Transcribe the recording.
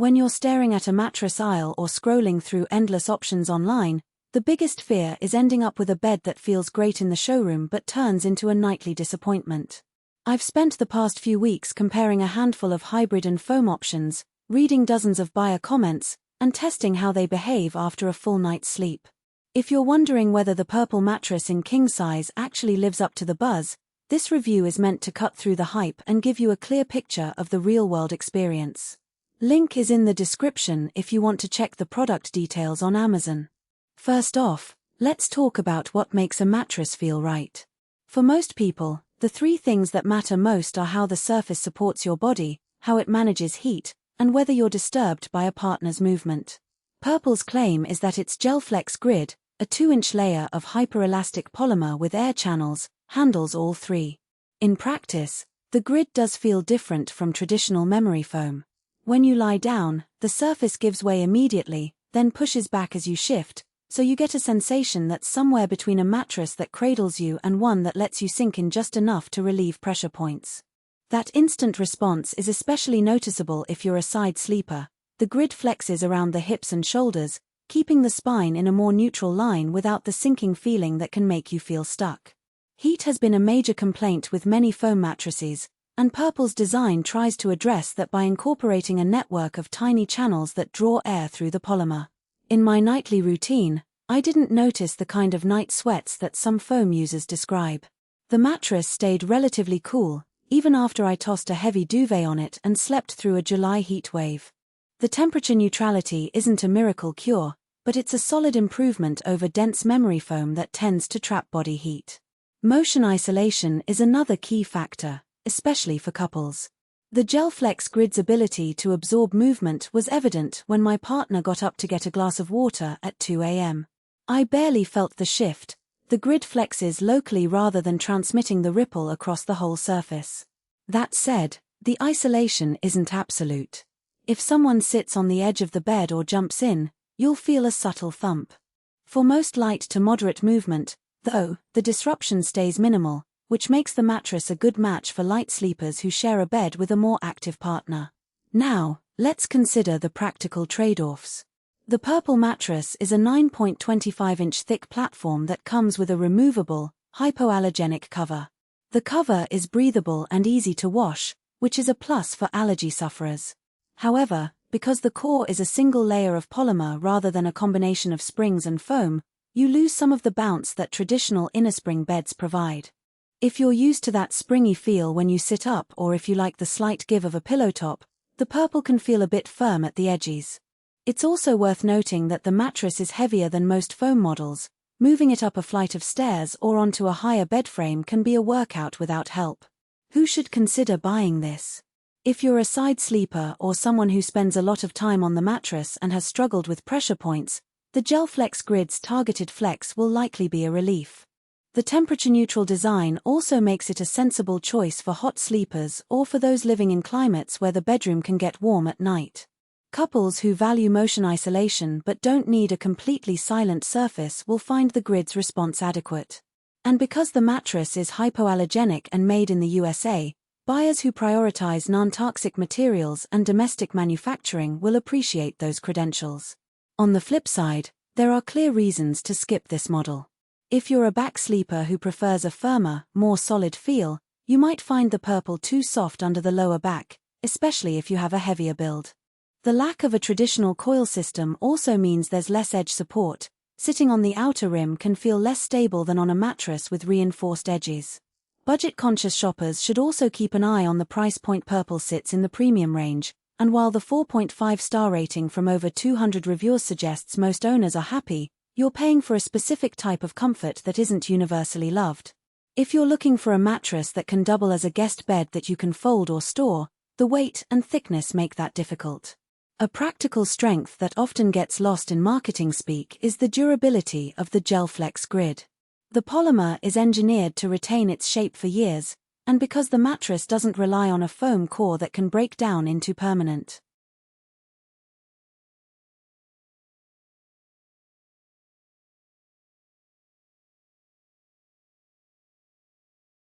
When you're staring at a mattress aisle or scrolling through endless options online, the biggest fear is ending up with a bed that feels great in the showroom but turns into a nightly disappointment. I've spent the past few weeks comparing a handful of hybrid and foam options, reading dozens of buyer comments, and testing how they behave after a full night's sleep. If you're wondering whether the Purple mattress in king size actually lives up to the buzz, this review is meant to cut through the hype and give you a clear picture of the real-world experience. Link is in the description if you want to check the product details on Amazon. First off, let's talk about what makes a mattress feel right. For most people, the three things that matter most are how the surface supports your body, how it manages heat, and whether you're disturbed by a partner's movement. Purple's claim is that its GelFlex grid, a 2-inch layer of hyperelastic polymer with air channels, handles all three. In practice, the grid does feel different from traditional memory foam. When you lie down, the surface gives way immediately, then pushes back as you shift, so you get a sensation that's somewhere between a mattress that cradles you and one that lets you sink in just enough to relieve pressure points. That instant response is especially noticeable if you're a side sleeper. The grid flexes around the hips and shoulders, keeping the spine in a more neutral line without the sinking feeling that can make you feel stuck. Heat has been a major complaint with many foam mattresses, and Purple's design tries to address that by incorporating a network of tiny channels that draw air through the polymer. In my nightly routine, I didn't notice the kind of night sweats that some foam users describe. The mattress stayed relatively cool, even after I tossed a heavy duvet on it and slept through a July heat wave. The temperature neutrality isn't a miracle cure, but it's a solid improvement over dense memory foam that tends to trap body heat. Motion isolation is another key factor, especially for couples. The GelFlex grid's ability to absorb movement was evident when my partner got up to get a glass of water at 2 a.m. I barely felt the shift. The grid flexes locally rather than transmitting the ripple across the whole surface. That said, the isolation isn't absolute. If someone sits on the edge of the bed or jumps in, you'll feel a subtle thump. For most light to moderate movement, though, the disruption stays minimal, which makes the mattress a good match for light sleepers who share a bed with a more active partner. Now, let's consider the practical trade-offs. The Purple mattress is a 9.25-inch thick platform that comes with a removable, hypoallergenic cover. The cover is breathable and easy to wash, which is a plus for allergy sufferers. However, because the core is a single layer of polymer rather than a combination of springs and foam, you lose some of the bounce that traditional innerspring beds provide. If you're used to that springy feel when you sit up or if you like the slight give of a pillow top, the Purple can feel a bit firm at the edges. It's also worth noting that the mattress is heavier than most foam models. Moving it up a flight of stairs or onto a higher bed frame can be a workout without help. Who should consider buying this? If you're a side sleeper or someone who spends a lot of time on the mattress and has struggled with pressure points, the GelFlex grid's targeted flex will likely be a relief. The temperature-neutral design also makes it a sensible choice for hot sleepers or for those living in climates where the bedroom can get warm at night. Couples who value motion isolation but don't need a completely silent surface will find the grid's response adequate. And because the mattress is hypoallergenic and made in the USA, buyers who prioritize non-toxic materials and domestic manufacturing will appreciate those credentials. On the flip side, there are clear reasons to skip this model. If you're a back sleeper who prefers a firmer, more solid feel, you might find the Purple too soft under the lower back, especially if you have a heavier build. The lack of a traditional coil system also means there's less edge support. Sitting on the outer rim can feel less stable than on a mattress with reinforced edges. Budget-conscious shoppers should also keep an eye on the price point. Purple sits in the premium range, and while the 4.5-star rating from over 200 reviewers suggests most owners are happy, you're paying for a specific type of comfort that isn't universally loved. If you're looking for a mattress that can double as a guest bed that you can fold or store, the weight and thickness make that difficult. A practical strength that often gets lost in marketing speak is the durability of the GelFlex grid. The polymer is engineered to retain its shape for years, and because the mattress doesn't rely on a foam core that can break down into permanent.